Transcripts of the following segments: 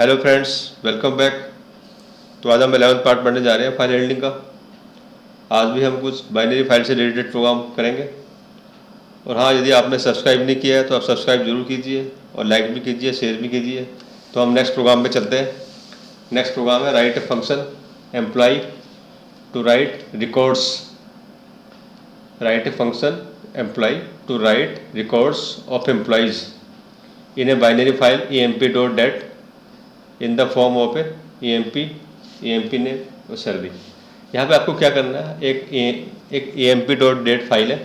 Hello friends, welcome back. तो आज हम 11th पार्ट पढ़ने जा रहे हैं फाइल हैंडलिंग का। आज भी हम कुछ बाइनरी फाइल से रिलेटेड प्रोग्राम करेंगे। और हाँ, यदि आपने सब्सक्राइब नहीं किया है तो आप सब्सक्राइब जरूर कीजिए और लाइक भी कीजिए, शेयर भी कीजिए। तो हम नेक्स्ट प्रोग्राम में चलते हैं। नेक्स्ट प्रोग्राम है write a function employ to write records. Write a function employ to write records of employees in a binary file emp.dat in the form of emp name और salary. यहाँ पे आपको क्या करना है, एक emp.dat फाइल है,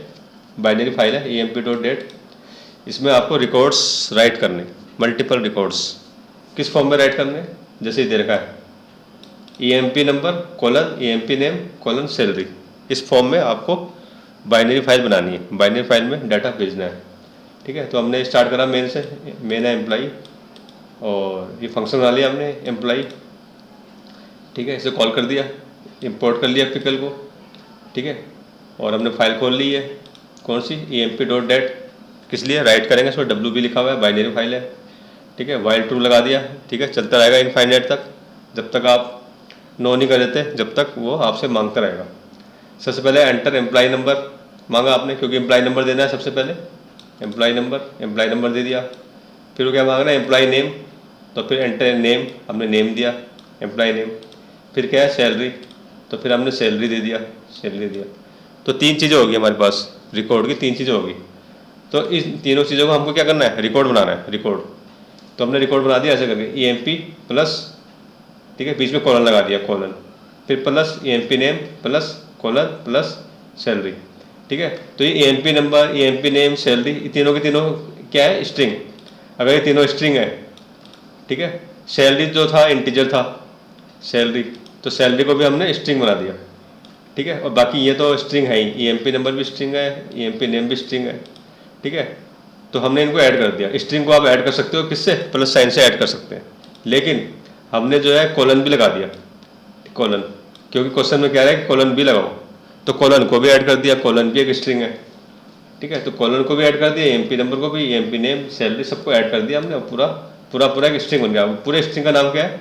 बाइनरी फाइल है emp.dat। इसमें आपको रिकॉर्ड्स राइट करने, मल्टीपल रिकॉर्ड्स किस फॉर्म में राइट करने, जैसे दे रखा है emp number colon emp name colon salary. इस फॉर्म में आपको बाइनरी फाइल बनानी है, बाइनरी फाइल में डाटा भेजना है। ठीक है, तो हमने स्टार्ट करा मेन से, मेन है एम्प्लॉय और ये फंक्शन बना लिया हमने एम्प्लॉय। ठीक है, इसे कॉल कर दिया, इंपोर्ट कर लिया पिकल को। ठीक है, और हमने फाइल खोल ली है, कौन सी emp.dat। किस लिए राइट करेंगे, इसमें WB लिखा हुआ है, बाइनरी फाइल है। ठीक है, वाइल ट्रू लगा दिया। ठीक है, चलता रहेगा इनफाइनाइट तक, जब तक आप नो नहीं कर देते, जब तक वो आपसे मांगता रहेगा। सबसे पहले एंटर एम्प्लॉय नंबर मांगा आपने, क्योंकि एम्प्लॉय नंबर देना है सबसे पहले। एम्प्लॉय नंबर दे दिया। फिर वो क्या मांगना है, एम्प्लॉय नेम। तो फिर एंटर नेम, हमने नेम दिया, एम्प्लॉय नेम। फिर क्या है, सैलरी। तो फिर हमने सैलरी दे दिया, सैलरी दिया। तो तीन चीज़ें होगी हमारे पास, रिकॉर्ड की तीन चीज़ें होगी। तो इस तीनों चीज़ों को हमको क्या करना है, रिकॉर्ड बनाना है, रिकॉर्ड। तो हमने रिकॉर्ड बना दिया ऐसे करके emp प्लस, ठीक है, बीच में कॉलन लगा दिया, कॉलन, फिर plus emp name plus colon plus salary. ठीक है, तो ये emp number, emp name, salary, ये तीनों के तीनों क्या है, स्ट्रिंग। अगर ये तीनों स्ट्रिंग है, ठीक है, सैलरी जो था इंटीजर था सैलरी, तो सैलरी को भी हमने स्ट्रिंग बना दिया। ठीक है, और बाकी ये तो स्ट्रिंग है ही, emp नंबर भी स्ट्रिंग है, emp नेम भी स्ट्रिंग है। ठीक है, तो हमने इनको ऐड कर दिया। स्ट्रिंग को आप ऐड कर सकते हो किससे, प्लस साइन से ऐड कर सकते हैं, लेकिन हमने जो है कॉलन भी लगा दिया, कॉलन, क्योंकि क्वेश्चन में कह रहा है कि कॉलन भी लगाओ। तो कॉलन को भी ऐड कर दिया, कॉलन भी एक स्ट्रिंग है। ठीक है, तो कॉलन को भी ऐड कर दिया, emp नंबर को भी, emp नेम, सैलरी, सबको ऐड कर दिया हमने। पूरा पूरा पूरा एक स्ट्रिंग बन गया। पूरे स्ट्रिंग का नाम क्या है,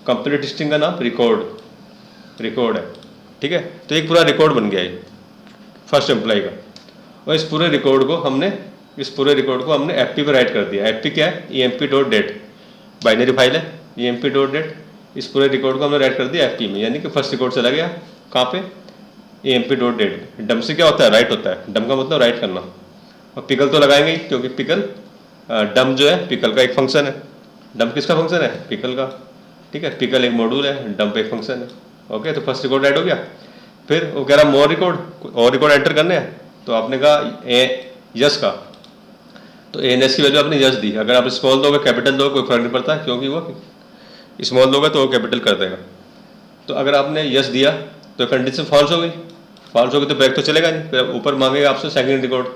कंप्लीट स्ट्रिंग का नाम रिकॉर्ड, रिकॉर्ड है। ठीक है, तो एक पूरा रिकॉर्ड बन गया ये फर्स्ट एम्प्लॉय का। और इस पूरे रिकॉर्ड को हमने fp पर राइट कर दिया। fp क्या है, emp.dat, बाइनरी फाइल है emp.dat। इस पूरे रिकॉर्ड को हमने राइट कर दिया fp में, यानी कि फर्स्ट रिकॉर्ड चला गया कहाँ पे, emp.dat। डम से क्या होता है, राइट होता है, डम का मतलब राइट करना। और पिकल तो लगाएंगे ही, क्योंकि पिकल, डम जो है पिकल का एक फंक्शन है। डम किसका फंक्शन है, पिकल का। ठीक है, पिकल एक मॉड्यूल है, डंप एक फंक्शन है। ओके, तो फर्स्ट रिकॉर्ड ऐड हो गया। फिर वो कह रहा मोर रिकॉर्ड, और रिकॉर्ड एंटर करने हैं। तो आपने कहा यस का, तो ans की वैल्यू आपने यस दी। अगर आप स्मॉल दोगे कैपिटल दोगे कोई फर्क नहीं पड़ता, क्योंकि वो स्मॉल दोगे तो वो कैपिटल कर देगा। तो अगर आपने यस दिया तो कंडीशन फॉल्स हो गई, फॉल्स हो गई तो ब्रेक तो चलेगा नहीं। फिर ऊपर मांगेगा आपसे सेकंड रिकॉर्ड।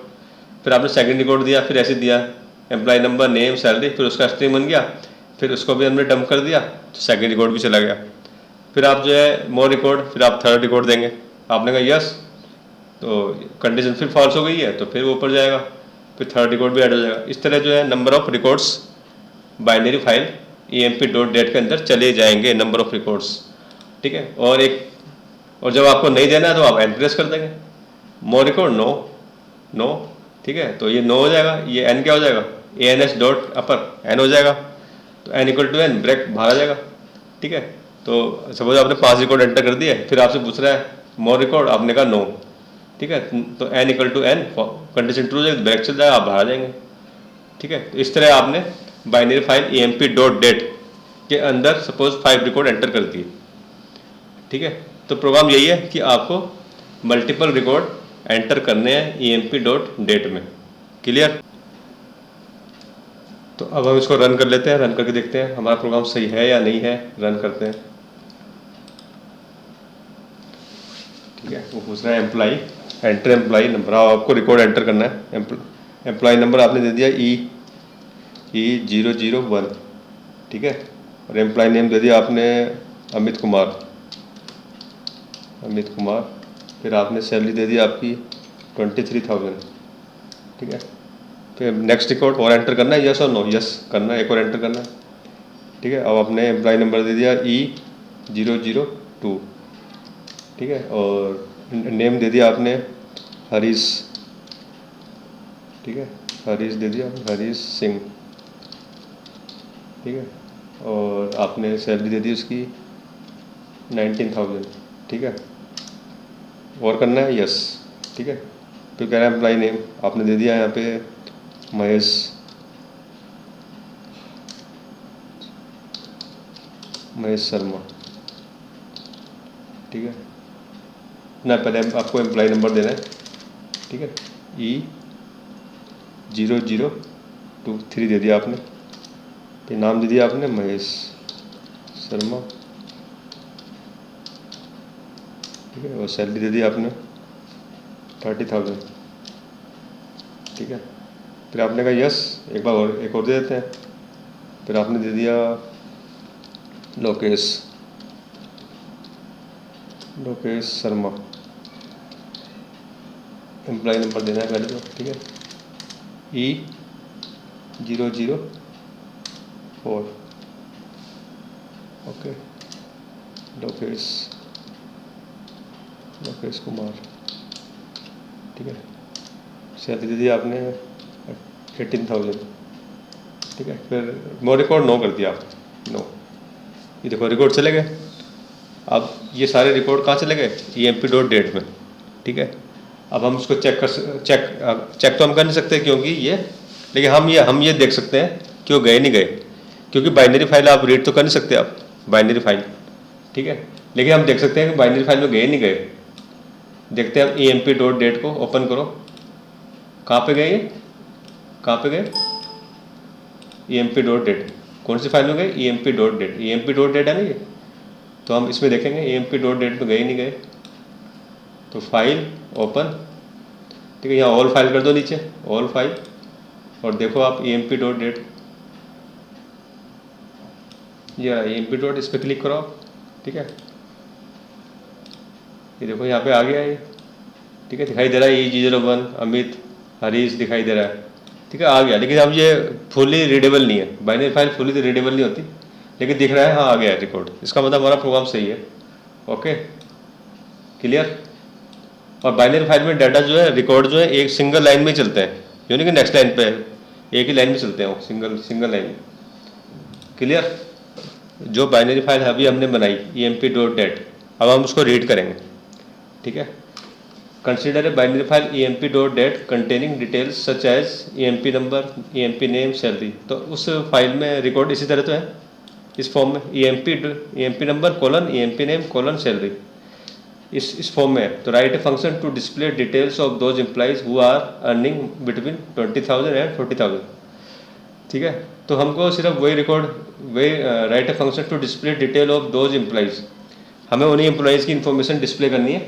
फिर आपने सेकंड रिकॉर्ड दिया, फिर ऐसे दिया एम्प्लॉय नंबर, नेम, सैलरी, फिर उसका स्ट्रिंग बन गया। फिर उसको भी हमने डंप कर दिया, तो सेकंड रिकॉर्ड भी चला गया। फिर आप जो है मोर रिकॉर्ड, फिर आप थर्ड रिकॉर्ड देंगे। आपने कहा यस, तो कंडीशन फिर फॉल्स हो गई है, तो फिर वो ऊपर जाएगा, फिर थर्ड रिकॉर्ड भी ऐड हो जाएगा। इस तरह जो है number of records binary file emp.dat के अंदर चले जाएंगे, नंबर ऑफ रिकॉर्ड्स। ठीक है, और जब आपको नहीं देना है तो आप एन प्रेस कर देंगे, मोर रिकॉर्ड नो, नो। ठीक है, तो ये नो हो जाएगा, ये एन क्या हो जाएगा, ans डॉट अपर एन हो जाएगा। तो N equal to N, break बाहर आ जाएगा। ठीक है, तो सपोज आपने 5 रिकॉर्ड एंटर कर दिए, फिर आपसे पूछ रहा है मोर रिकॉर्ड, आपने कहा नो। ठीक है, तो N equal to N, condition true हो जाएगी, ब्रेक चल जाएगा, आप बाहर आ जाएंगे। ठीक है, तो इस तरह आपने बाइनरी फाइल emp.dat के अंदर सपोज 5 रिकॉर्ड एंटर कर दिए। ठीक है, तो प्रोग्राम यही है कि आपको मल्टीपल रिकॉर्ड एंटर करने हैं emp.dat में। क्लियर। तो अब हम इसको रन कर लेते हैं, रन करके देखते हैं हमारा प्रोग्राम सही है या नहीं है। रन करते हैं। ठीक है, वो पूछ रहा है एम्प्लॉय, एंटर एम्प्लॉय नंबर। आपको रिकॉर्ड एंटर करना है। एम्प्लॉय नंबर आपने दे दिया E001। ठीक है, और एम्प्लॉय नेम दे दिया आपने अमित कुमार। फिर आपने सैलरी दे दी आपकी 23,000। ठीक है, फिर नेक्स्ट रिकॉर्ड और एंटर करना है, यस और नो, यस करना है, एक और एंटर करना है। ठीक है। अब आपने एम्प्लॉय नंबर दे दिया E002, ठीक है, और नेम दे दिया आपने हरीश, ठीक है, हरीश दे दिया आपने, हरीश सिंह, ठीक है, और आपने सैलरी दे दी उसकी 19,000, ठीक है, और करना है यस, ठीक है। फिर कह रहा है एम्प्लॉय नेम आपने दे दिया यहाँ पे महेश, महेश शर्मा, ठीक है ना। पहले आपको एम्प्लॉय नंबर देना है, ठीक है, E0023 दे दिया आपने, फिर नाम दे दिया आपने महेश शर्मा, ठीक है, और सैलरी दे दी आपने 30,000, ठीक है। फिर आपने कहा यस, एक बार और एक और दे देते हैं। फिर आपने दे दिया लोकेश शर्मा, एम्प्लॉय नंबर देना है पहले तो, ठीक है, E004, ओके, लोकेश कुमार, ठीक है, सैलरी दे दी आपने 18,000, ठीक है। फिर नो रिकॉर्ड नो कर दिया आप, नो, ये देखो रिकॉर्ड चले गए। अब ये सारे रिकॉर्ड कहाँ चले गए, EMP.DATE में, ठीक है। अब हम उसको चेक तो हम कर नहीं सकते क्योंकि ये, लेकिन हम ये देख सकते हैं कि वो गए नहीं गए, क्योंकि बाइनरी फाइल आप रीड तो कर नहीं सकते आप, बाइनरी फाइल, ठीक है, लेकिन हम देख सकते हैं कि बाइनरी फाइल में गए नहीं गए। देखते हैं हम EMP.DATE को ओपन करो, कहाँ पे गए, ये कहाँ पे गए, EMP.DATE कौन सी फाइल में गए, EMP.DATE है ना ये, तो हम इसमें देखेंगे EMP.DATE में गए नहीं गए, तो फाइल ओपन, ठीक है, यहाँ ऑल फाइल कर दो नीचे, ऑल फाइल, और देखो आप EMP.DATE, या EMP.DATE इस पर क्लिक करो आप, ठीक है, ये देखो यहाँ पे आ गया ये, ठीक है, दिखाई दे रहा है E001 अमित हरीश दिखाई दे रहा है, ठीक है, आ गया। लेकिन अब ये फुली रीडेबल नहीं है, बाइनरी फाइल फुली तो रीडेबल नहीं होती, लेकिन दिख रहा है हाँ आ गया है रिकॉर्ड, इसका मतलब हमारा प्रोग्राम सही है, ओके, क्लियर। और बाइनरी फाइल में डाटा जो है, रिकॉर्ड जो है एक सिंगल लाइन में चलते हैं, यानी कि नेक्स्ट लाइन पे एक ही लाइन में चलते हैं वो, सिंगल लाइन में, क्लियर। जो बाइनरी फाइल अभी हमने बनाई EMP.DATE, अब हम उसको रीड करेंगे, ठीक है। Consider a binary file EMP.DATE containing details such as EMP number, EMP name, salary, तो उस फाइल में रिकॉर्ड इसी तरह तो है, इस फॉर्म में EMP number colon EMP name colon salary, इस फॉर्म में है। तो write a function to display details of those employees who are earning between 20,000 and 40,000, ठीक है। तो हमको सिर्फ वही write a function to display detail of those employees, हमें उन्हीं एम्प्लॉइज़ की इन्फॉर्मेशन डिस्प्ले करनी है,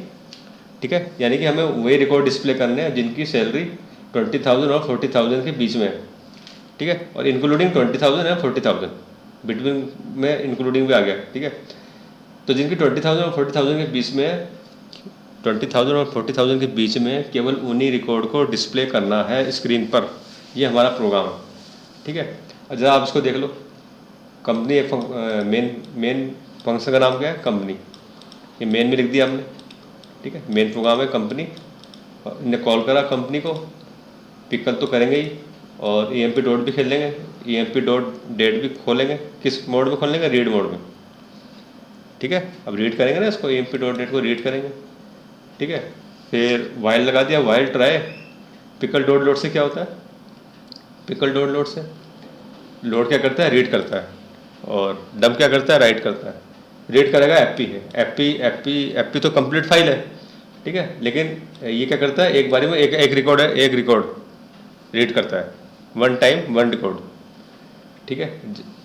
ठीक है, यानी कि हमें वही रिकॉर्ड डिस्प्ले करने हैं जिनकी सैलरी 20,000 और 40,000 के बीच में है, ठीक है, और इंक्लूडिंग 20,000 एंड 40,000, बिटवीन में इंक्लूडिंग भी आ गया, ठीक है। तो जिनकी 20,000 और 40,000 के बीच में 20,000 और 40,000 के बीच में केवल उन्हीं रिकॉर्ड को डिस्प्ले करना है स्क्रीन पर, ये हमारा प्रोग्राम है, ठीक है। ज़रा आप इसको देख लो, कंपनी एक मेन फंक्शन का नाम क्या है, कंपनी, ये मेन में लिख दिया हमने, ठीक है, मेन प्रोग्राम है कंपनी, इन्हें कॉल करा कंपनी को, पिकल तो करेंगे ही, और EMP.DATE भी खेल लेंगे, EMP.DATE भी खोलेंगे, किस मोड में खोलेंगे, रीड मोड में, ठीक है। अब रीड करेंगे ना इसको, EMP.DATE को रीड करेंगे, ठीक है। फिर वाइल लगा दिया, while try pickle dot load से क्या होता है, पिकल डॉट लोड से लोड क्या करता है, रीड करता है, और डंप क्या करता है, राइट करता है। रीड करेगा एफपी तो कंप्लीट फाइल है, ठीक है, लेकिन ये क्या करता है, एक बारी में एक रिकॉर्ड है, एक रिकॉर्ड रीड करता है, वन टाइम वन रिकॉर्ड, ठीक है।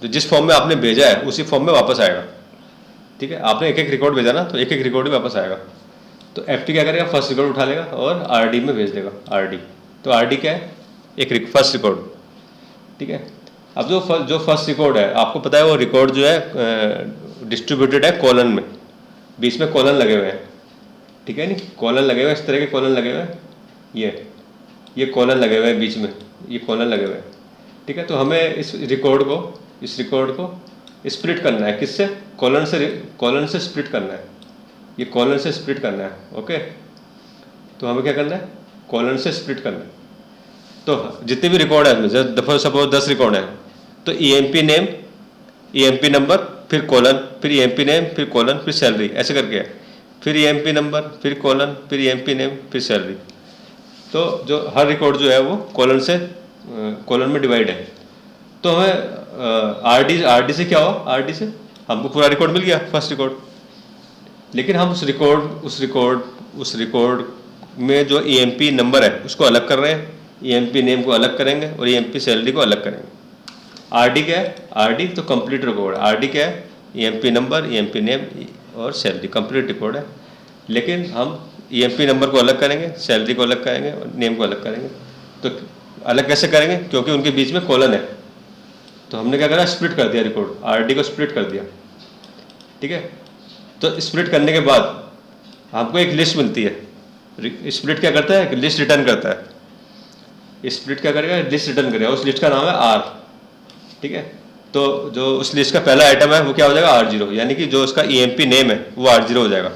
तो जिस फॉर्म में आपने भेजा है उसी फॉर्म में वापस आएगा, ठीक है। आपने एक रिकॉर्ड भेजा ना, तो एक रिकॉर्ड ही वापस आएगा। तो एफटी क्या करेगा, फर्स्ट रिकॉर्ड उठा लेगा और आरडी में भेज देगा, आरडी, तो आरडी क्या है, एक फर्स्ट रिकॉर्ड, ठीक है। अब जो फर्स्ट रिकॉर्ड है, आपको पता है वो रिकॉर्ड जो है डिस्ट्रीब्यूटेड है कॉलन में, बीच में कॉलन लगे हुए हैं, ठीक है, नहीं कॉलन लगे हुए हैं, इस तरह के कॉलन लगे हुए हैं, ये कॉलन लगे हुए हैं बीच में, ये कॉलन लगे हुए हैं, ठीक है। तो हमें इस रिकॉर्ड को स्प्लिट करना है किससे, कॉलन से स्प्लिट करना है, ये कॉलन से स्प्लिट करना है। ओके, तो हमें क्या करना है, कॉलन से स्प्लिट करना है। तो जितने भी रिकॉर्ड है इसमें, दफा सपोज 10 रिकॉर्ड है, तो ईएमपी नेम, ईएमपी नंबर, फिर कॉलन, फिर ईएमपी नेम, फिर कॉलन, फिर सैलरी, ऐसे करके है। फिर ईएमपी नंबर, फिर कॉलन, फिर ईएमपी नेम, फिर सैलरी। तो जो हर रिकॉर्ड जो है वो कॉलन में डिवाइड है। तो हमें आरडी से क्या हुआ, आरडी से हमको पूरा रिकॉर्ड मिल गया, फर्स्ट रिकॉर्ड। लेकिन हम उस रिकॉर्ड में जो ईएमपी नंबर है उसको अलग कर रहे हैं, ईएमपी नेम को अलग करेंगे और ईएमपी सैलरी को अलग करेंगे। आरडी क्या है, आरडी तो कंप्लीट रिकॉर्ड, आरडी क्या है, ईएमपी नंबर, ईएमपी नेम और सैलरी, कंप्लीट रिकॉर्ड है। लेकिन हम ईएमपी नंबर को अलग करेंगे, सैलरी को अलग करेंगे और नेम को अलग करेंगे। तो अलग कैसे करेंगे, क्योंकि उनके बीच में कॉलन है। तो हमने क्या करा, स्प्लिट कर दिया रिकॉर्ड, आरडी को स्प्लिट कर दिया। ठीक है, तो स्प्लिट करने के बाद हमको एक लिस्ट मिलती है। स्प्लिट क्या करता है, लिस्ट रिटर्न करता है। स्प्लिट क्या करेगा, लिस्ट रिटर्न करेगा, उस लिस्ट का नाम है आर। ठीक है, तो जो उस लिस्ट का पहला आइटम है वो क्या हो जाएगा, R0, यानी कि जो उसका ईएमपी नेम है वो R0 हो जाएगा,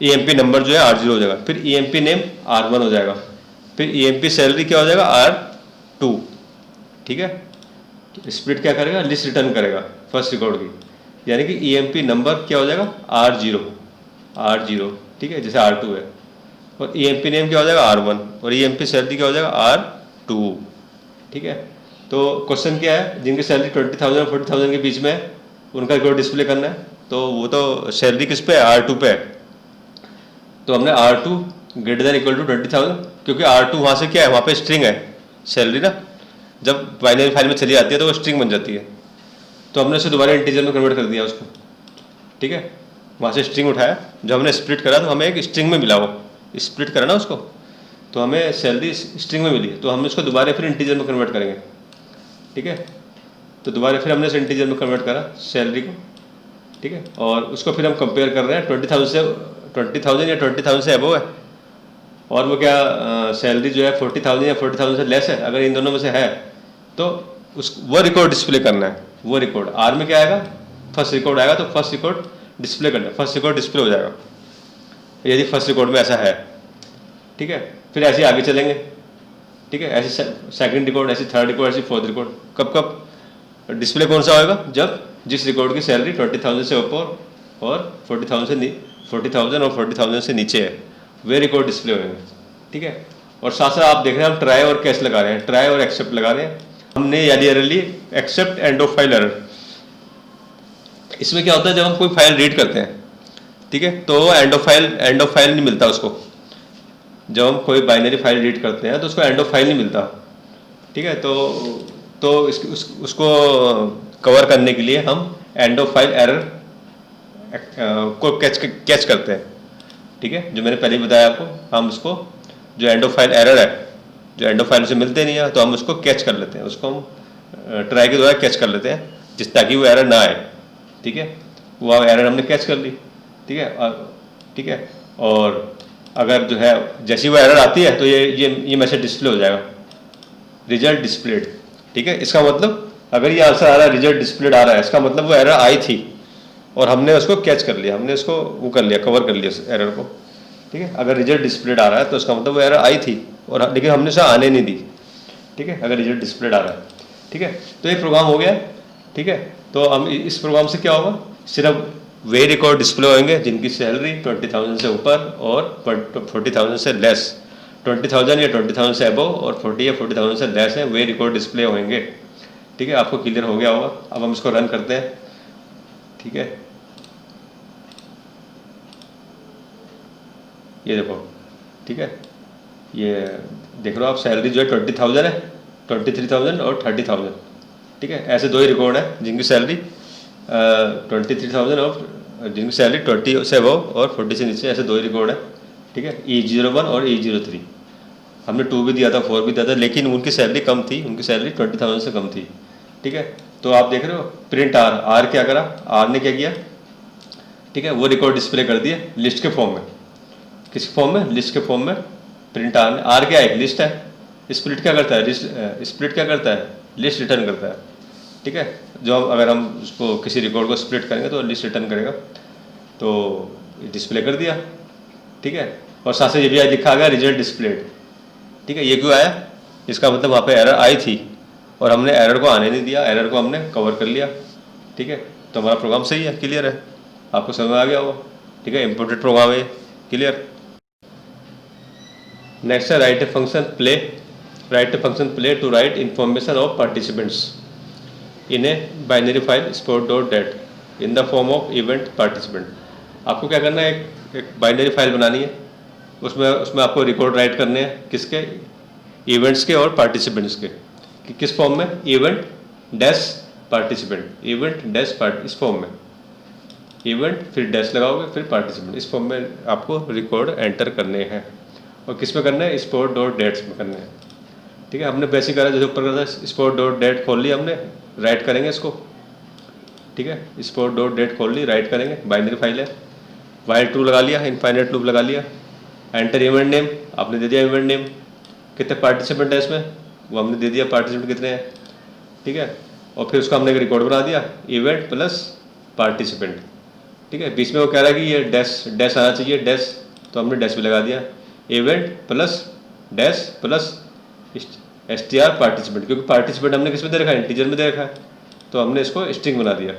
ईएमपी नंबर जो है R0 हो जाएगा, फिर ईएमपी नेम R1 हो जाएगा, फिर ईएमपी सैलरी क्या हो जाएगा, R2। ठीक है, स्प्लिट क्या करेगा, लिस्ट रिटर्न करेगा फर्स्ट रिकॉर्ड की, यानी कि ईएमपी नंबर क्या हो जाएगा, R0। ठीक है, जैसे R2 है, और ईएमपी नेम क्या हो जाएगा, R1, और ईएमपी सैलरी क्या हो जाएगा, R2। ठीक है, तो क्वेश्चन क्या है, जिनकी सैलरी 20,000 और 40,000 के बीच में है उनका रिकॉर्ड डिस्प्ले करना है। तो वो तो सैलरी किस पे है, R2 पे है। तो हमने R2 greater than equal to 20,000, क्योंकि R2 वहाँ से क्या है, वहाँ पे स्ट्रिंग है सैलरी ना, जब बाइनरी फाइल में चली जाती है तो वो स्ट्रिंग बन जाती है। तो हमने उसे दोबारा इंटीजर में कन्वर्ट कर दिया उसको। ठीक है, वहाँ से स्ट्रिंग उठाया, जब हमने स्प्लिट करा तो हमें एक स्ट्रिंग में मिला, वो स्प्लिट करा ना उसको, तो हमें सैलरी स्ट्रिंग में मिली, तो हम उसको दोबारा फिर इंटीजर में कन्वर्ट करेंगे। ठीक है, तो दोबारा फिर हमने इंटीजर में कन्वर्ट करा सैलरी को। ठीक है, और उसको फिर हम कंपेयर कर रहे हैं 20,000 या 20,000 से अबव है, और वो क्या सैलरी जो है 40,000 या 40,000 से लेस है। अगर इन दोनों में से है तो वो रिकॉर्ड डिस्प्ले करना है। वो रिकॉर्ड आर में क्या आएगा, फर्स्ट रिकॉर्ड आएगा, तो फर्स्ट रिकॉर्ड डिस्प्ले करना है, फर्स्ट रिकॉर्ड डिस्प्ले हो जाएगा यदि फर्स्ट रिकॉर्ड में ऐसा है। ठीक है, फिर ऐसे आगे चलेंगे। ठीक है, ऐसे सेकंड रिकॉर्ड, ऐसे थर्ड रिकॉर्ड, ऐसे फोर्थ रिकॉर्ड। कब कब डिस्प्ले कौन सा होगा, जब जिस रिकॉर्ड की सैलरी 20,000 से ऊपर और 40,000 और 40,000 से नीचे है, वे रिकॉर्ड डिस्प्ले होंगे। ठीक है, और साथ साथ आप देख रहे हैं हम ट्राई और कैच लगा रहे हैं, ट्राई और एक्सेप्ट लगा रहे हैं हमने, यानी except end of file error. इसमें क्या होता है, जब हम कोई फाइल रीड करते हैं, ठीक है, तो एंड ऑफ फाइल नहीं मिलता उसको। जब हम कोई बाइनरी फाइल रीड करते हैं तो उसको एंड ऑफ फाइल नहीं मिलता। ठीक है, तो उसको कवर करने के लिए हम एंड ऑफ फाइल एरर को कैच करते हैं। ठीक है, जो मैंने पहले ही बताया आपको, हम उसको जो एंड ऑफ फाइल एरर है, जो एंड ऑफ फाइल से मिलते नहीं है, तो हम उसको कैच कर लेते हैं, उसको हम ट्राई के द्वारा कैच कर लेते हैं, ताकि वो एरर ना आए। ठीक है, वो एरर हमने कैच कर ली। ठीक है, और अगर जो है जैसी वो एरर आती है तो ये मैसेज डिस्प्ले हो जाएगा, रिजल्ट डिस्प्लेड। ठीक है, इसका मतलब अगर ये आंसर आ रहा है रिजल्ट डिस्प्लेड आ रहा है, इसका मतलब वो एरर आई थी और हमने उसको कैच कर लिया, हमने उसको वो कर लिया, कवर कर लिया उस एरर को। ठीक है, अगर रिजल्ट डिस्प्लेड आ रहा है तो उसका मतलब वो एरर आई थी, और लेकिन हमने उसे आने नहीं दी। ठीक है, अगर रिजल्ट डिस्प्लेड आ रहा है। ठीक है, तो ये प्रोग्राम हो गया। ठीक है, तो हम इस प्रोग्राम से क्या होगा, सिर्फ वे रिकॉर्ड डिस्प्ले होंगे जिनकी सैलरी 20,000 से ऊपर और 40,000 से लेस, 20,000 या 20,000 से अबव और 40 या 40,000 से लेस है, वे रिकॉर्ड डिस्प्ले होंगे। ठीक है, आपको क्लियर हो गया होगा। अब हम इसको रन करते हैं। ठीक है, ये देखो। ठीक है, ये देख लो आप, सैलरी जो है 20,000 है, 23,000 और 30,000। ठीक है, ऐसे दो ही रिकॉर्ड है जिनकी सैलरी 23,000 और जिनकी सैलरी 20 से अबव और 40 से नीचे, ऐसे दो ही रिकॉर्ड है। ठीक है, E01 और E03। हमने 2 भी दिया था, 4 भी दिया था, लेकिन उनकी सैलरी कम थी, उनकी सैलरी 20,000 से कम थी। ठीक है, तो आप देख रहे हो प्रिंट आर क्या करा, आर ने क्या किया, ठीक है, वो रिकॉर्ड डिस्प्ले कर दिया लिस्ट के फॉर्म में। किस फॉर्म में, लिस्ट के फॉर्म में। प्रिंट आर क्या है, लिस्ट है। स्प्लिट क्या करता है, स्प्लिट क्या करता है, लिस्ट रिटर्न करता है। ठीक है। जो अगर हम उसको किसी रिकॉर्ड को स्प्लिट करेंगे तो लिस्ट रिटर्न करेगा, तो डिस्प्ले कर दिया, ठीक है। और साथ से ये भी लिखा गया रिजल्ट डिस्प्लेड, ठीक है। ये क्यों आया, इसका मतलब वहाँ पे एरर आई थी और हमने एरर को आने नहीं दिया, एरर को हमने कवर कर लिया, ठीक है। तो हमारा प्रोग्राम सही है, क्लियर है, आपको समझ में आ गया होगा, ठीक है। इम्पोर्टेड प्रोग्राम है, क्लियर। नेक्स्ट है write a function play. Write a function play to write information of participants in a binary file sport.dat in the form of event participant. आपको क्या करना है, एक बाइनरी फाइल बनानी है, उसमें आपको रिकॉर्ड राइट करने हैं, किसके, इवेंट्स के और पार्टिसिपेंट्स के, कि किस फॉर्म में, event dash participant, event dash part, इस फॉर्म में, इवेंट फिर डैश लगाओगे फिर पार्टिसिपेंट, इस फॉर्म में आपको रिकॉर्ड एंटर करने हैं। और किस में करना है, sport.dat में करने हैं, ठीक है। हमने बेसिक करा, जैसे ऊपर करना है sport.dat खोल लिया हमने, राइट करेंगे इसको, ठीक है। sport.dat खोल ली, राइट करेंगे, बाइनरी फाइल है, वाइल ट्रू लगा लिया, इनफाइनाइट लूप लगा लिया, एंटर इवेंट नेम आपने दे दिया, इवेंट नेम, कितने पार्टिसिपेंट है इसमें वो हमने दे दिया, पार्टिसिपेंट कितने हैं, ठीक है। और फिर उसका हमने एक रिकॉर्ड बना दिया, इवेंट प्लस पार्टिसिपेंट, ठीक है। बीच में वो कह रहा है कि ये डैश डैश आना चाहिए, डैश, तो हमने डैश भी लगा दिया, event plus dash plus str participant, क्योंकि पार्टिसिपेंट हमने किस में दे रखा है, इंटीजर में दे रखा है, तो हमने इसको स्ट्रिंग बना दिया,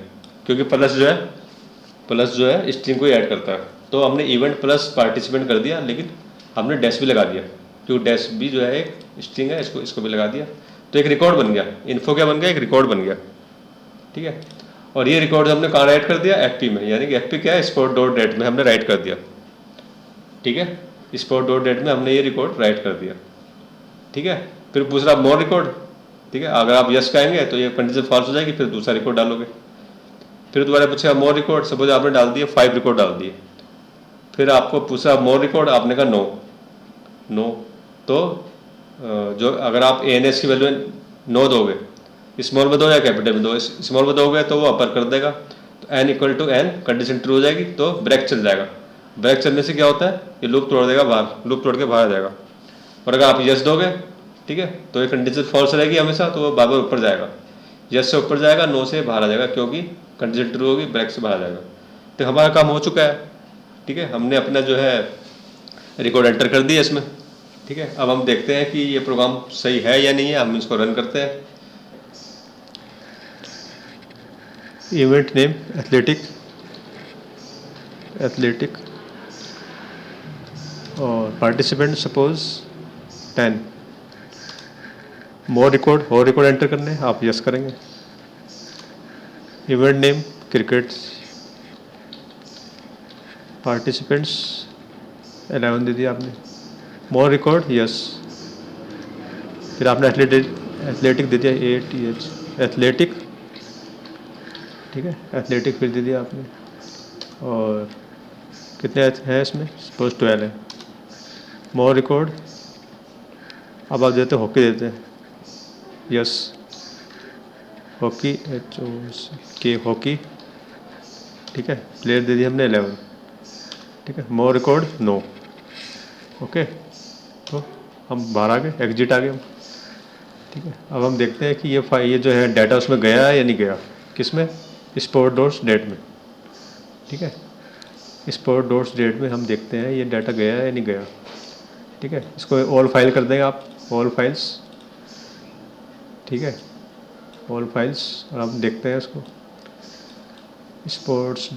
क्योंकि प्लस जो है स्ट्रिंग को ही ऐड करता है। तो हमने इवेंट प्लस पार्टिसिपेंट कर दिया, लेकिन हमने डैश भी लगा दिया, क्योंकि डैश भी जो है एक स्ट्रिंग है, इसको भी लगा दिया, तो एक रिकॉर्ड बन गया। इन्फो क्या बन गया, एक रिकॉर्ड बन गया, ठीक है। और ये रिकॉर्ड हमने कहाँ राइट कर दिया, एफपी में, यानी कि एफपी क्या है, sport.dat में हमने राइट कर दिया, ठीक है। sport.dat में हमने ये रिकॉर्ड राइट कर दिया, ठीक है। फिर दूसरा मोर रिकॉर्ड, ठीक है। अगर आप यस कहेंगे तो ये कंडीशन फॉल्स हो जाएगी, फिर दूसरा रिकॉर्ड डालोगे, फिर दोबारा पूछेगा मोर रिकॉर्ड, सपोज आपने डाल दिए 5 रिकॉर्ड डाल दिए, फिर आपको पूछा मोर रिकॉर्ड, आपने कहा नो, तो जो अगर आप ANS की वैल्यू नो दोगे, स्मॉल में दो या कैपिटल में दो, स्मॉल में दोगे तो वो अपर कर देगा, तो n equal to n condition true हो जाएगी, तो ब्रेक चल जाएगा, ब्रेक चलने से क्या होता है, ये लूप तोड़ देगा बाहर, लूप तोड़ के बाहर आ जाएगा। और अगर आप यस दोगे, ठीक है, तो ये कंडीशन फॉल्स रहेगी हमेशा, तो वो बार बार ऊपर जाएगा, यस से ऊपर जाएगा, नो से बाहर आ जाएगा, क्योंकि कंडीशन ट्रू होगी, ब्रेक से बाहर आ जाएगा। तो हमारा काम हो चुका है, ठीक है। हमने अपना जो है रिकॉर्ड एंटर कर दिया इसमें, ठीक है। अब हम देखते हैं कि ये प्रोग्राम सही है या नहीं है, हम इसको रन करते हैं। इवेंट नेम एथलेटिक और पार्टिसिपेंट सपोज 10, मोर रिकॉर्ड और रिकॉर्ड एंटर करने हैं, आप यस करेंगे। इवेंट नेम क्रिकेट, पार्टिसिपेंट्स 11 दे दिया आपने, मोर रिकॉर्ड यस, फिर आपने एथलेटिक दे दिया 8 एथलेटिक, ठीक है, एथलेटिक फिर दे दिया आपने, और कितने हैं इसमें, सपोज 12 है। मोर रिकॉर्ड, अब आप देते हॉकी देते हैं, यस, हॉकी HOK हॉकी, ठीक है। प्लेयर दे दिया हमने 11, ठीक है। मोर रिकॉर्ड नो, ओके, तो हम बाहर आ गए, एग्जिट आ गए हम, ठीक है। अब हम देखते हैं कि ये जो है डाटा उसमें गया है या नहीं गया, किसमें, sport.dat में, ठीक है। sport.dat में हम देखते हैं ये डाटा गया है या नहीं गया, ठीक है। इसको ऑल फाइल कर देंगे आप, ऑल फाइल्स, ठीक है, ऑल फाइल्स, और आप देखते हैं इसको स्पोर्ट्स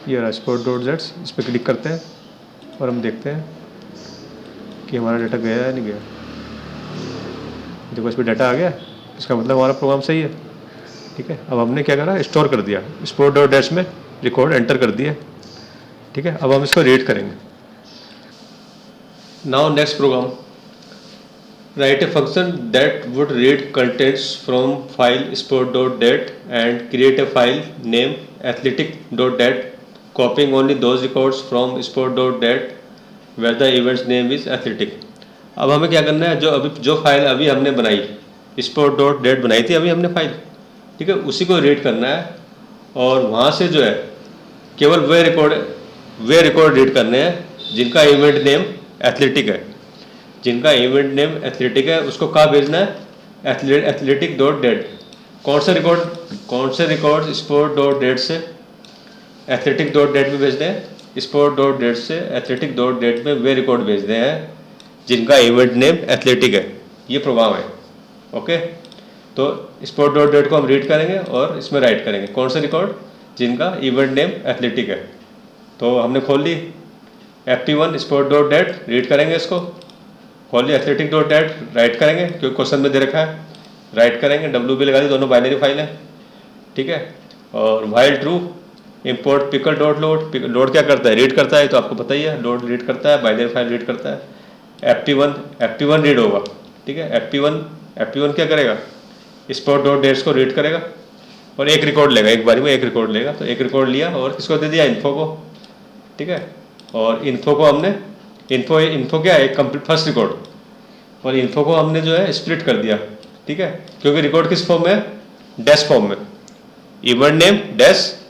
ये रहा sport.dat, इस पर क्लिक करते हैं और हम देखते हैं कि हमारा डाटा गया है नहीं गया। देखो इस पर डाटा आ गया, इसका मतलब हमारा प्रोग्राम सही है, ठीक है। अब हमने क्या करा, स्टोर कर दिया, sport.dat में रिकॉर्ड एंटर कर दिया, ठीक है। अब हम इसको रीड करेंगे। Now next program, write a function that would read contents from file sport.dat and create a file name athletic.dat copying only those records from sport.dat where the event's name is athletic। अब हमें क्या करना है, जो file अभी हमने बनाई, sport dot date बनाई थी अभी हमने फाइल, ठीक है, उसी को रीड करना है। और वहाँ से जो है केवल वे रिकॉर्ड रीड करने हैं जिनका इवेंट नेम एथलेटिक है। जिनका इवेंट नेम एथलेटिक है उसको कहाँ भेजना है, एथलेटिक डॉट डेट। कौन से रिकॉर्ड स्पोर्ट डॉट डेट से एथलेटिक डॉट डेट में भेजते हैं, स्पोर्ट डॉट डेट से एथलेटिक डॉट डेट में वे रिकॉर्ड भेजते हैं जिनका इवेंट नेम एथलेटिक है। ये प्रोग्राम है। ओके, तो स्पोर्ट डॉट डेट को हम रीड करेंगे और इसमें राइट करेंगे कौन से रिकॉर्ड, जिनका इवेंट नेम एथलेटिक है। तो हमने खोल ली FT1 sport dot date, read करेंगे इसको, खोल ली एथलेटिक डॉट डेट, राइट करेंगे क्योंकि क्वेश्चन में दे रखा है, राइट करेंगे, WB लगा दी, दोनों बाइनरी फाइल है, ठीक है। और while true import pickle dot load, load क्या करता है, रीड करता है, तो आपको पता ही है, लोड रीड करता है, बाइनरी फाइल रीड करता है। FT1 रीड होगा, ठीक है। FT1 क्या करेगा, स्पोर्ट डॉट डेट्स को रीड करेगा और एक रिकॉर्ड लेगा, एक बारी में एक रिकॉर्ड लेगा। तो एक रिकॉर्ड लिया और किसको दे दिया, इन्फो को, ठीक है। और इन्फो को हमने इन्फो क्या है, कंप्लीट फर्स्ट रिकॉर्ड, और इन्फो को हमने जो है स्प्लिट कर दिया, ठीक है, क्योंकि रिकॉर्ड किस फॉर्म में, डैश फॉर्म में, event name dash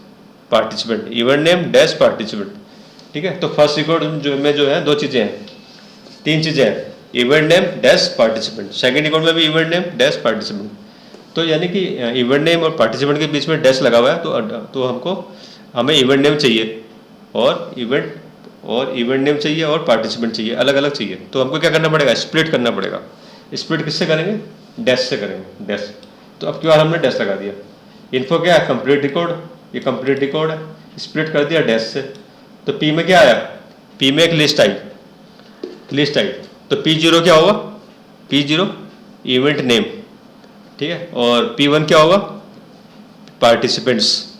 participant, event name dash participant, ठीक है। तो फर्स्ट रिकॉर्ड जो है दो चीज़ें हैं, तीन चीज़ें हैं, event name dash participant, second record में भी इवेंट नेम डैश पार्टिसिपेंट। तो यानी कि इवेंट नेम और पार्टिसिपेंट के बीच में डैश लगा हुआ है, तो हमें इवेंट नेम चाहिए और इवेंट नेम चाहिए और पार्टिसिपेंट चाहिए, अलग अलग चाहिए। तो हमको क्या करना पड़ेगा, स्प्लिट करना पड़ेगा। स्प्लिट किससे करेंगे, डैश से करेंगे, डैश। तो अब क्यों हमने डैश लगा दिया, इन्फो क्या है, कंप्लीट रिकॉर्ड, ये कंप्लीट रिकॉर्ड है, स्प्लिट कर दिया डैश से। तो पी में क्या आया, पी में एक लिस्ट आई, तो P0 क्या होगा, P0 इवेंट नेम, ठीक है। और P1 क्या होगा, पार्टिसिपेंट्स,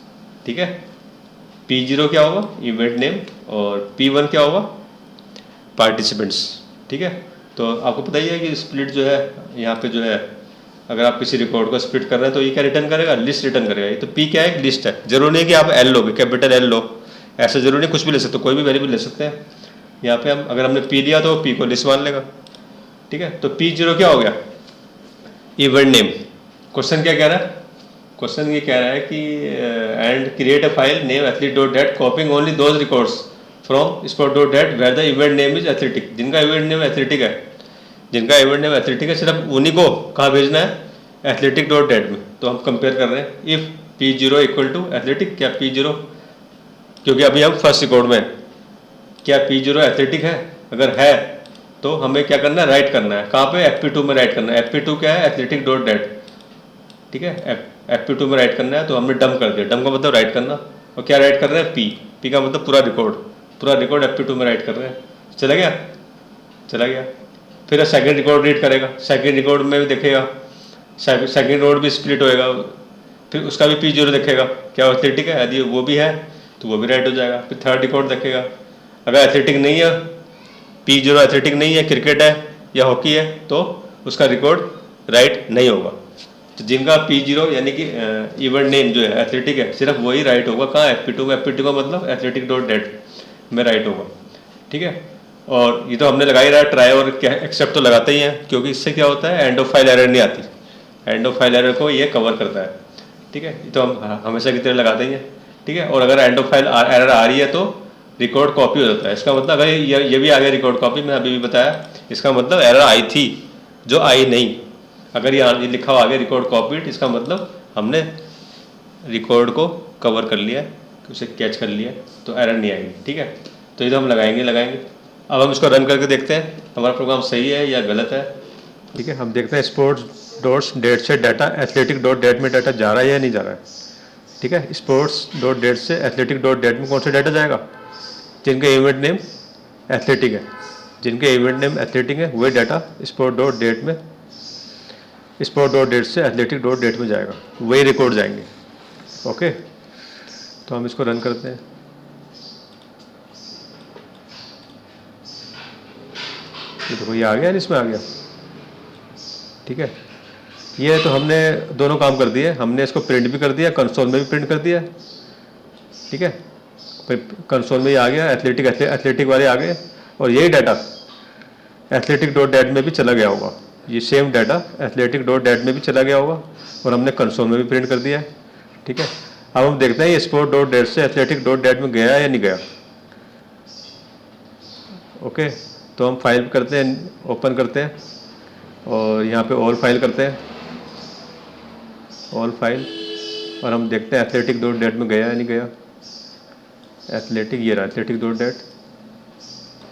ठीक है। P0 क्या होगा, इवेंट नेम, और P1 क्या होगा, पार्टिसिपेंट्स, ठीक है। तो आपको पता ही है कि स्प्लिट जो है यहाँ पे जो है, अगर आप किसी रिकॉर्ड को स्प्लिट कर रहे हैं तो ये क्या रिटर्न करेगा, लिस्ट रिटर्न करेगा। ये तो P क्या है, लिस्ट है, जरूरी नहीं कि आप L लोगे, कैपिटल L लो, ऐसा जरूरी नहीं, कुछ भी ले सकते हो, कोई भी वेरिएबल ले सकते हैं। यहाँ पे हम अगर हमने P लिया तो P को लिस्ट मान लेगा, ठीक है। तो P0 क्या हो गया, इवेंट नेम। क्वेश्चन क्या कह रहा है, क्वेश्चन ये कह रहा है कि and create a file name athlete dot date copying only those records from sport dot date where the event name is athletic. जिनका इवेंट नेम एथलेटिक है, जिनका इवेंट नेम एथलेटिक है, सिर्फ उन्हीं को कहाँ भेजना है, एथलेटिक डॉट डेट में। तो हम कंपेयर कर रहे हैं, if P0 equal to athletic, क्या P0, क्योंकि अभी हम फर्स्ट रिकॉर्ड में, क्या P0 एथलेटिक है, अगर है तो हमें क्या करना है, राइट करना है, कहाँ पे, FP2 में राइट करना है। FP2 क्या है, एथलेटिक डॉट डेट, ठीक है। FP2 में राइट करना है, तो हमने डम कर दिया, डम का मतलब राइट करना, और क्या राइट कर रहे हैं, P का मतलब पूरा रिकॉर्ड FP2 में राइट कर रहे हैं। चला गया। फिर सेकंड रिकॉर्ड रीड करेगा, सेकंड रिकॉर्ड में भी देखेगा, सेकंड रिकॉर्ड भी स्प्लिट होएगा, फिर उसका भी P0 देखेगा, क्या एथलेटिक है, यदि वो भी है तो वो भी राइट हो जाएगा। फिर थर्ड रिकॉर्ड देखेगा, अगर एथलेटिक नहीं है, P0 एथलेटिक नहीं है, क्रिकेट है या हॉकी है, तो उसका रिकॉर्ड राइट नहीं होगा। तो जिनका P0 यानी कि इवेंट नेम जो है एथलेटिक है, सिर्फ वही राइट होगा, कहाँ, FP2 में। FP2 का मतलब एथलेटिक डॉट डेट में राइट होगा, ठीक है। और ये तो हमने लगा ही रहा है, ट्राई और एक्सेप्ट तो लगाते ही हैं, क्योंकि इससे क्या होता है, एंड ऑफ फाइल एरर नहीं आती, एंड ऑफ फाइल एरर को ये कवर करता है, ठीक है। ये तो हम हमेशा की तरह लगाते ही हैं, ठीक है। और अगर एंड ऑफ फाइल एरर आ रही है तो रिकॉर्ड कॉपी हो जाता है। इसका मतलब अगर ये भी आ गया रिकॉर्ड कॉपी, मैं अभी भी बताया, इसका मतलब एरर आई थी जो आई नहीं। अगर ये लिखा हुआ आ गया रिकॉर्ड कॉपीड, इसका मतलब हमने रिकॉर्ड को कवर कर लिया, उसे कैच कर लिया, तो एरर नहीं आएगी, ठीक है। तो ये तो हम लगाएंगे। अब हम इसको रन करके देखते हैं हमारा प्रोग्राम सही है या गलत है, ठीक है। हम देखते हैं स्पोर्ट्स डॉट डेट से डाटा एथलेटिक डॉट डेट में डाटा जा रहा है या नहीं जा रहा है, ठीक है। स्पोर्ट्स डॉट डेट से एथलेटिक डॉट डेट में कौन सा डाटा जाएगा, जिनके इवेंट नेम एथलेटिक है, वही डाटा स्पोर्ट डॉट डेट से एथलेटिक डॉट डेट में जाएगा, वही रिकॉर्ड जाएंगे। ओके, तो हम इसको रन करते हैं। ये देखो, ये आ गया, इसमें आ गया, ठीक है। ये तो हमने दोनों काम कर दिए, हमने इसको प्रिंट भी कर दिया, कंसोल में भी प्रिंट कर दिया, ठीक है। कंसोल में ही आ गया, एथलेटिक वाले आ गए, और यही डाटा एथलेटिक डॉट डेट में भी चला गया होगा, ये same data athletic dot date में भी चला गया होगा और हमने कंसोल में भी प्रिंट कर दिया है। ठीक है, अब हम देखते हैं ये स्पोर्ट डॉट डेट से एथलेटिक डॉट डेट में गया या नहीं गया। ओके, तो हम फाइल करते हैं, ओपन करते हैं और यहाँ पे ऑल फाइल करते हैं, ऑल फाइल, और हम देखते हैं एथलेटिक डॉट डेट में गया या नहीं गया। एथलेटिक, ये रहा एथलेटिक डॉट डेट।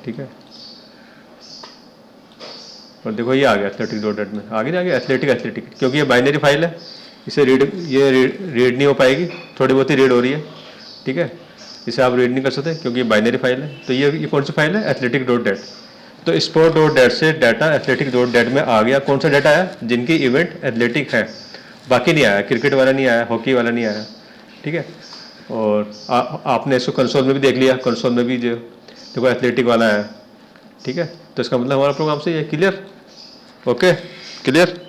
ठीक है, और देखो ये आ गया एथलेटिक डॉट डेट में, आगे नहीं आ गया एथलेटिक, क्योंकि ये बाइनरी फाइल है, इसे रीड नहीं हो पाएगी, थोड़ी बहुत ही रीड हो रही है। ठीक है, इसे आप रीड नहीं कर सकते क्योंकि ये बाइनरी फाइल है। तो ये कौन सी फाइल है, एथलेटिक डॉट डेट। तो स्पोर्ट डॉट डेट से डाटा एथलेटिक डॉट डेट में आ गया। कौन सा डाटा आया, जिनकी इवेंट एथलेटिक है, बाकी नहीं आया, क्रिकेट वाला नहीं आया, हॉकी वाला नहीं आया। ठीक है, और आपने इसको कंसोल में भी देख लिया, कंसोल में भी जो देखो एथलेटिक वाला है। ठीक है, तो इसका मतलब हमारा प्रोग्राम सही है। Clear, okay, clear.